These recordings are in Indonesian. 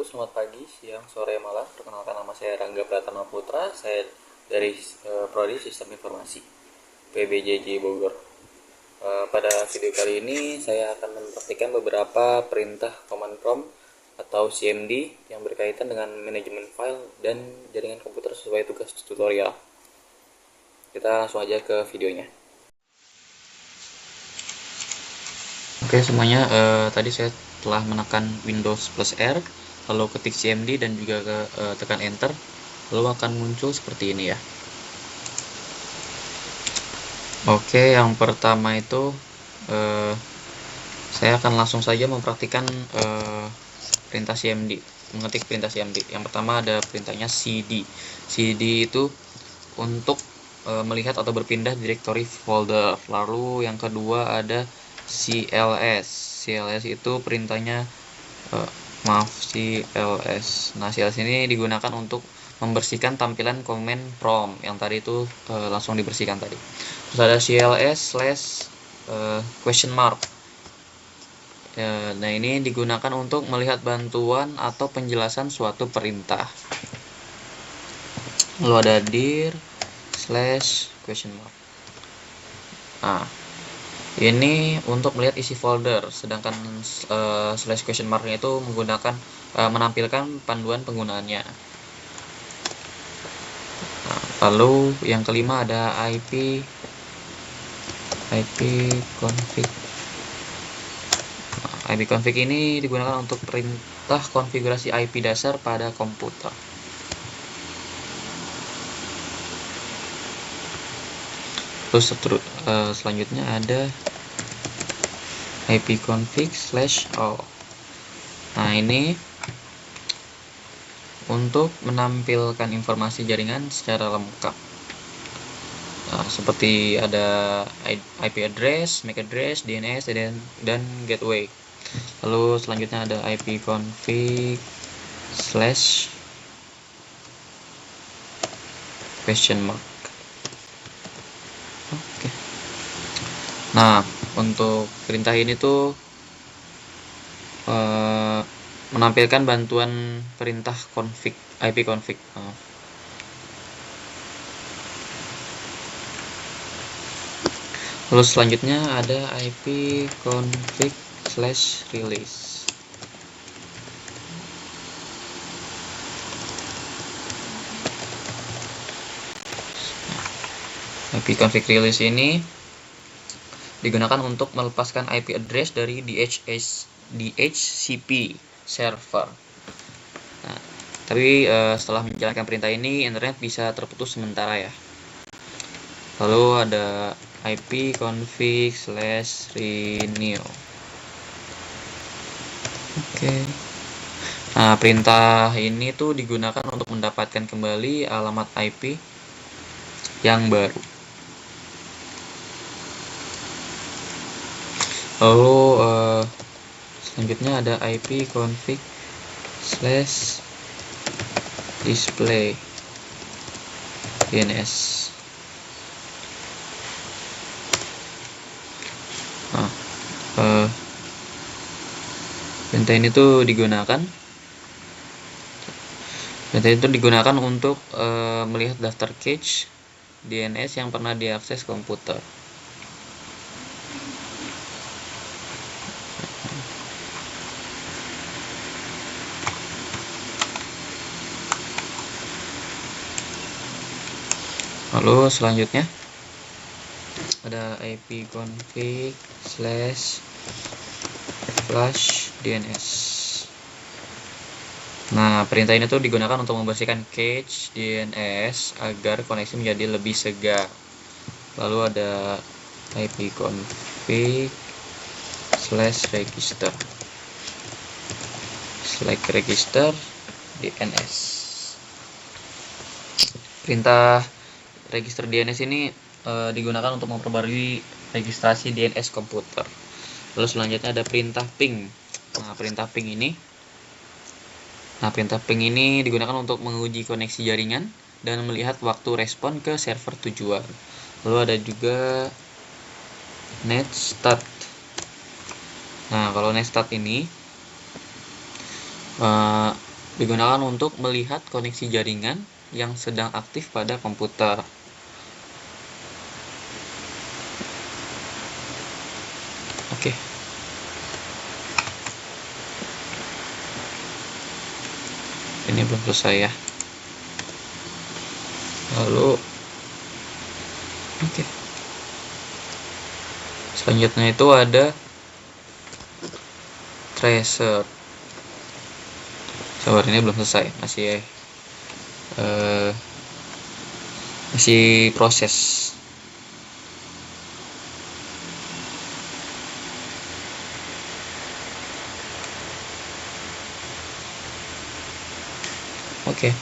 wabarakatuh. Selamat pagi, siang, sore, malam. Perkenalkan, nama saya Rangga Pratama Putra. Saya dari Prodi Sistem Informasi PBJJ Bogor. Pada video kali ini saya akan mempraktikkan beberapa perintah command prompt atau CMD yang berkaitan dengan manajemen file dan jaringan komputer sesuai tugas tutorial. Kita langsung aja ke videonya. Oke semuanya, tadi saya telah menekan Windows plus R, lalu ketik CMD dan juga tekan Enter, lalu akan muncul seperti ini ya. Oke, yang pertama itu saya akan langsung saja mempraktikkan perintah CMD, mengetik perintah CMD. Yang pertama ada perintahnya CD. CD itu untuk melihat atau berpindah directory folder. Lalu yang kedua ada CLS. CLS itu perintahnya CLS. Nah, CLS ini digunakan untuk membersihkan tampilan command prompt yang tadi itu langsung dibersihkan tadi. Terus ada CLS question mark. Nah, ini digunakan untuk melihat bantuan atau penjelasan suatu perintah. Lalu ada dir question mark. Nah, ini untuk melihat isi folder, sedangkan question mark-nya itu menggunakan menampilkan panduan penggunaannya. Nah, lalu yang kelima ada IP config. Nah, IP config ini digunakan untuk perintah konfigurasi IP dasar pada komputer. Terus selanjutnya ada ipconfig/all. Nah, ini untuk menampilkan informasi jaringan secara lengkap. Nah, seperti ada IP address, MAC address, DNS, dan gateway. Lalu selanjutnya ada ipconfig/question mark. Oke. Nah, untuk perintah ini tuh menampilkan bantuan perintah config, IP config. Lalu selanjutnya ada ipconfig/release. ipconfig/release ini digunakan untuk melepaskan IP address dari DHCP server. Nah, tapi setelah menjalankan perintah ini, internet bisa terputus sementara ya. Lalu ada ipconfig/renew. Oke. Nah, perintah ini tuh digunakan untuk mendapatkan kembali alamat IP yang baru. Lalu selanjutnya ada ipconfig/display DNS. Nah, perintah ini tuh digunakan untuk melihat daftar cache DNS yang pernah diakses komputer. Lalu selanjutnya ada ipconfig/flush DNS. Nah, perintah ini tuh digunakan untuk membersihkan cache DNS agar koneksi menjadi lebih segar. Lalu ada ipconfig/register DNS. Perintah register DNS ini digunakan untuk memperbarui registrasi DNS komputer. Lalu selanjutnya ada perintah ping. Nah, perintah ping ini digunakan untuk menguji koneksi jaringan dan melihat waktu respon ke server tujuan. Lalu ada juga netstart. Nah, kalau netstart ini digunakan untuk melihat koneksi jaringan yang sedang aktif pada komputer. Oke. Ini belum selesai ya. Lalu oke. Selanjutnya itu ada tracer. Sabar, ini belum selesai, masih proses. Oke.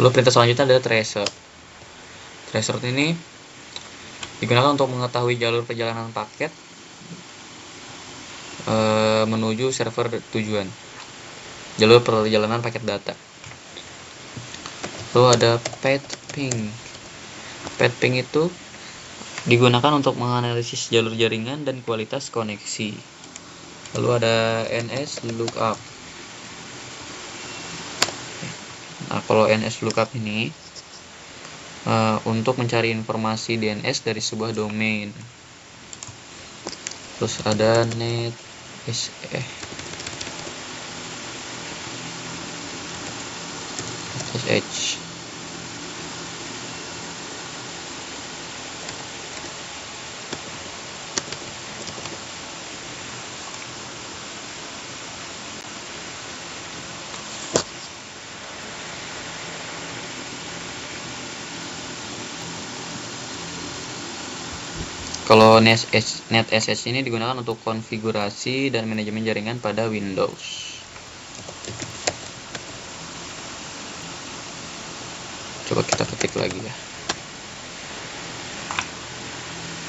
Lalu perintah selanjutnya adalah tracer. Tracer ini digunakan untuk mengetahui jalur perjalanan paket menuju server tujuan, jalur perjalanan paket data. Lalu ada path-ping. Path-ping itu digunakan untuk menganalisis jalur jaringan dan kualitas koneksi. Lalu ada NS lookup. Nah, kalau NS lookup ini untuk mencari informasi DNS dari sebuah domain. Terus ada SSH. Kalau NetSSH ini digunakan untuk konfigurasi dan manajemen jaringan pada Windows. Coba kita ketik lagi ya.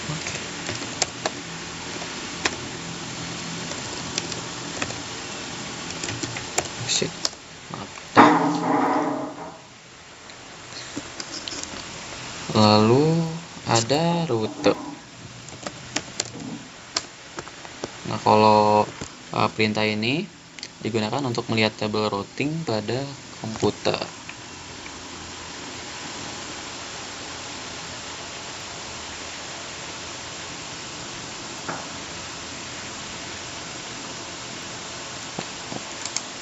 Oke. Exit. Maaf. Lalu ada rute. Nah, kalau perintah ini digunakan untuk melihat tabel routing pada komputer.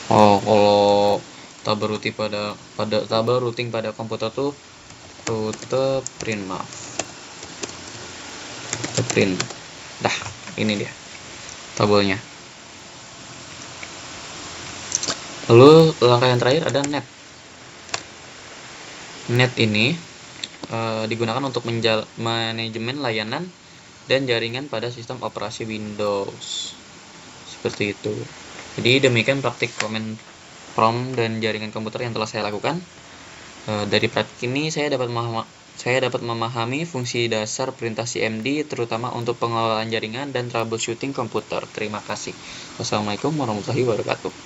Kalau tabel routing pada komputer tuh rute print, Dah, ini dia tabelnya. Lalu langkah yang terakhir ada net. Net ini digunakan untuk manajemen layanan dan jaringan pada sistem operasi Windows. Seperti itu. Jadi demikian praktik command prompt dan jaringan komputer yang telah saya lakukan. Dari praktik ini saya dapat memahami fungsi dasar perintah CMD, terutama untuk pengelolaan jaringan dan troubleshooting komputer. Terima kasih. Wassalamualaikum warahmatullahi wabarakatuh.